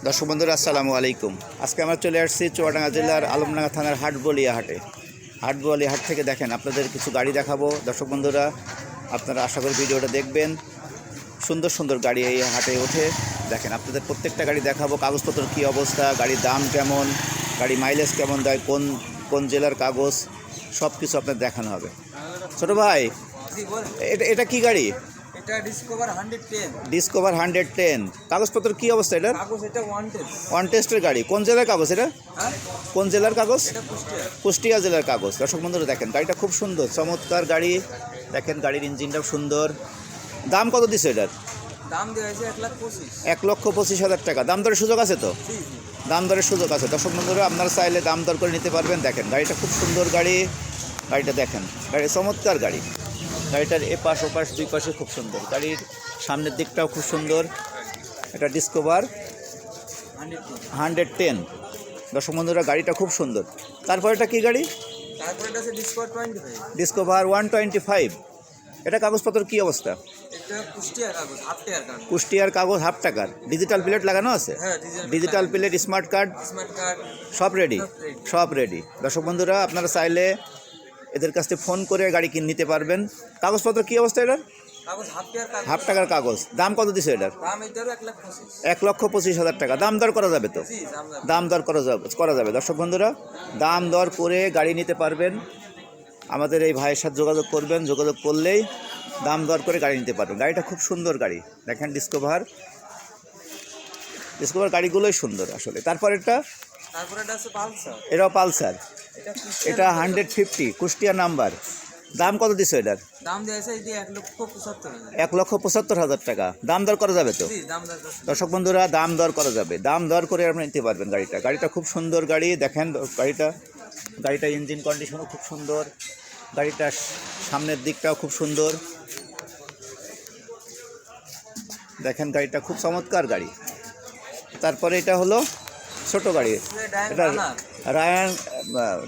দর্শক বন্ধুরা আসসালামু আলাইকুম। আজকে আমরা চলে আসছি চুয়াডাঙ্গা জেলার আলমডাঙ্গা থানার হাটবলিয়া হাটে। হাটবলিয়া হাট থেকে দেখেন আপনাদের কিছু গাড়ি দেখাবো। দর্শক বন্ধুরা আপনারা আশা করি ভিডিওটা দেখবেন। সুন্দর সুন্দর গাড়ি এই হাটে ওঠে। দেখেন আপনাদের প্রত্যেকটা গাড়ি দেখাবো, কাগজপত্র কী অবস্থা, গাড়ির দাম কেমন, গাড়ি মাইলেজ কেমন দেয়, কোন কোন জেলার কাগজ, সব কিছু আপনার দেখানো হবে। ছোটো ভাই, এটা কি গাড়ি? এটা ডিসকভার 110। ডিসকভার 110। কাগজপত্র কী অবস্থা এটার? কাগজ এটা ওয়ান টেস্টের গাড়ি। কোন জেলার কাগজ এটা? হ্যাঁ, কোন জেলার কাগজ? এটা কুষ্টিয়া। কুষ্টিয়া জেলার কাগজ। দর্শক বন্ধুরা দেখেন গাড়িটা খুব সুন্দর, চমৎকার গাড়ি। দেখেন গাড়ির ইঞ্জিনটাও সুন্দর। দাম কত দিচ্ছে এটার? দাম দেওয়া হয়েছে 1,25,000। 1,25,000 টাকা। দাম দরের সুযোগ আছে তো? জি জি। দাম দরের সুযোগ আছে। দর্শক বন্ধুরা আপনারা চাইলে দাম দর করে নিতে পারবেন। দেখেন গাড়িটা খুব সুন্দর গাড়ি। গাড়িটা দেখেন, গাড়ি চমৎকার গাড়ি। গাড়িটার এপাশ ওপাশ দুই পাশে খুব সুন্দর। গাড়ির সামনের দিকটাও খুব সুন্দর। এটা ডিসকভার 110। দর্শক বন্ধুরা গাড়িটা খুব সুন্দর। তারপর এটা কী গাড়ি? তারপরে এটা আছে ডিসকভার 25। ডিসকভার 125। এটা কাগজপত্র কী অবস্থা? এটা কুষ্টিয়ার কাগজ, হাফ টাকার কাগজ। কুষ্টিয়ার কাগজ হাফ টাকার। ডিজিটাল প্লেট লাগানো আছে? হ্যাঁ, digital plate, smart card smart card সব রেডি। সব ready। সব রেডি। দর্শক বন্ধুরা আপনারা চাইলে এদের কাছ থেকে ফোন করে গাড়ি কিনে নিতে পারবেন। কাগজপত্র কী অবস্থা এটার? কাগজ হাফ টাকার কাগজ। হাফ টাকার কাগজ। দাম কত দিছে এটার? দাম এটারও 1,25,000। 1,25,000 টাকা। দাম দর করা যাবে তো? জি, দাম দর করা যাবে। দর্শক বন্ধুরা দাম দর করে গাড়ি নিতে পারবেন। আমাদের এই ভাইয়ের সাথে যোগাযোগ করবেন। যোগাযোগ করলেই দাম দর করে গাড়ি নিতে পারবেন। গাড়িটা খুব সুন্দর গাড়ি। দেখেন ডিসকভার গাড়িগুলোই সুন্দর আসলে। তারপর তারপরে এটা আছে পালসার। এটাও পালসার। এটা কুষ্টিয়া। এটা 150 কুষ্টিয়া নাম্বার। দাম কত দিছো এটার? দাম দেওয়া হয়েছে এই 1,75,000। 1,75,000 টাকা। দাম দর করা যাবে তো? জি, দাম দেওয়া আছে। দর্শক বন্ধুরা দাম দর করা যাবে। দাম দর করে আপনি নিতে পারবেন গাড়িটা। গাড়িটা খুব সুন্দর গাড়ি। দেখেন গাড়িটা ইঞ্জিন কন্ডিশনও খুব সুন্দর। গাড়িটার সামনের দিকটাও খুব সুন্দর। দেখেন গাড়িটা খুব চমৎকার গাড়ি। তারপরে এটা হলো ছোট গাড়ি। এটা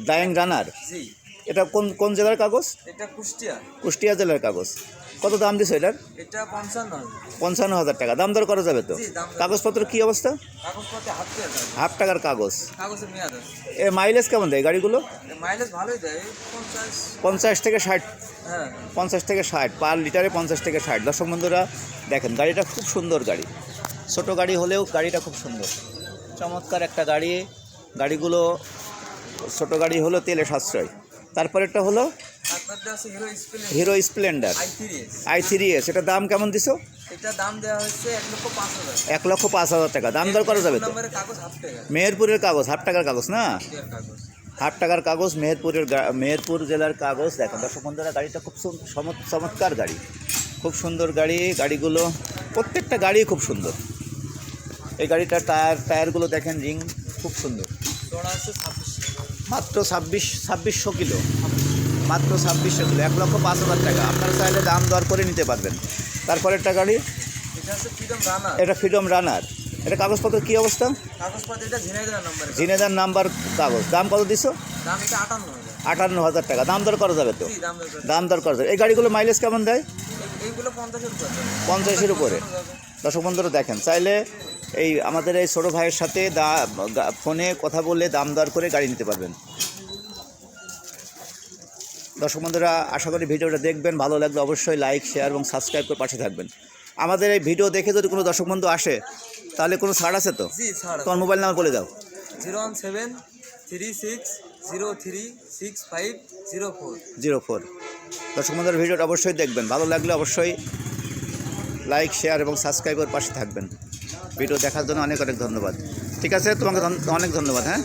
ডায়াং রানার। জি, এটা কোন কোন জেলার কাগজ? এটা কুষ্টিয়া। কুষ্টিয়া জেলার কাগজ। কত দাম দিছো এটার? এটা 55,000। 55,000 টাকা। দাম দর করা যাবে তো? জি, দাম দর। কাগজপত্র কী অবস্থা? কাগজপত্র হাফ টাকার কাগজ। হাফ টাকার কাগজ। কাগজের মেয়াদ আছে। এ মাইলেজ কেমন দেয় গাড়িগুলো? মাইলেজ ভালোই দেয়, 50। 50 থেকে 60। হ্যাঁ, 50 থেকে 60 পার লিটারে। 50 থেকে 60। দর্শক বন্ধুরা দেখেন গাড়িটা খুব সুন্দর গাড়ি। ছোট গাড়ি হলেও গাড়িটা খুব সুন্দর, চমৎকার একটা গাড়ি। গাড়িগুলো ছোট গাড়ি হলো তেলে সাশ্রয়। তারপরেরটা হলো তারপরটা আছে হিরো স্প্লেন্ডার i3s। i3s। এটার দাম কেমন দিছো? এটা দাম দেওয়া হয়েছে 1,05,000। 1,05,000 টাকা। দাম দর করা যাবে তো? নম্বরের কাগজ হাফ টাকা। মেহেরপুরের কাগজ হাফ টাকার কাগজ না? কুষ্টিয়ার কাগজ। হাফ টাকার কাগজ, মেহেরপুর জেলার কাগজ। দেখেন দর্শক বন্ধুরা গাড়িটা খুব চমৎকার গাড়ি, খুব সুন্দর গাড়ি। গাড়িগুলো প্রত্যেকটা গাড়ি খুব সুন্দর। এই গাড়িটার টায়ারগুলো দেখেন, রিং খুব সুন্দর। চড়া আছে 26। মাত্র 2600 কিলো। মাত্র 2600 কিলো। 1,05,000 টাকা। আপনারা চাইলে দাম দর করে নিতে পারবেন। তারপরে একটা গাড়ি, এটা আছে ফ্রিডম রানার। এটা ফ্রিডম রানার। এটা কাগজপত্র কী অবস্থা? কাগজপত্র এটা ঝিনাইদহ নম্বরের। জিনেদার নাম্বার কাগজ। দাম কত দিছো? দাম এটা 58,000। 58,000 টাকা। দাম দর করা যাবে তো? জি, দাম দেওয়া দাম দর করা যাবে। এই গাড়িগুলো মাইলেজ কেমন দেয়? এইগুলো 50-এর উপরে। 50-এর উপরে। দর্শক বন্ধুরা দেখেন চাইলে এই আমাদের এই ছোটো ভাইয়ের সাথে ফোনে কথা বললে দাম দর করে গাড়ি নিতে পারবেন। দর্শক বন্ধুরা আশা করি ভিডিওটা দেখবেন। ভালো লাগলে অবশ্যই লাইক, শেয়ার এবং সাবস্ক্রাইব করে পাশে থাকবেন। আমাদের এই ভিডিও দেখে যদি কোনো দর্শক বন্ধু আসে তাহলে কোনো ছাড় আছে তো? জি, ছাড়। তোমার মোবাইল নাম্বার বলে দাও। 01736036504। দর্শক বন্ধুরা ভিডিওটা অবশ্যই দেখবেন। ভালো লাগলে অবশ্যই লাইক, শেয়ার এবং সাবস্ক্রাইব করে পাশে থাকবেন। ভিডিও দেখার জন্য অনেক অনেক ধন্যবাদ। ঠিক আছে, তোমাকে অনেক ধন্যবাদ। হ্যাঁ,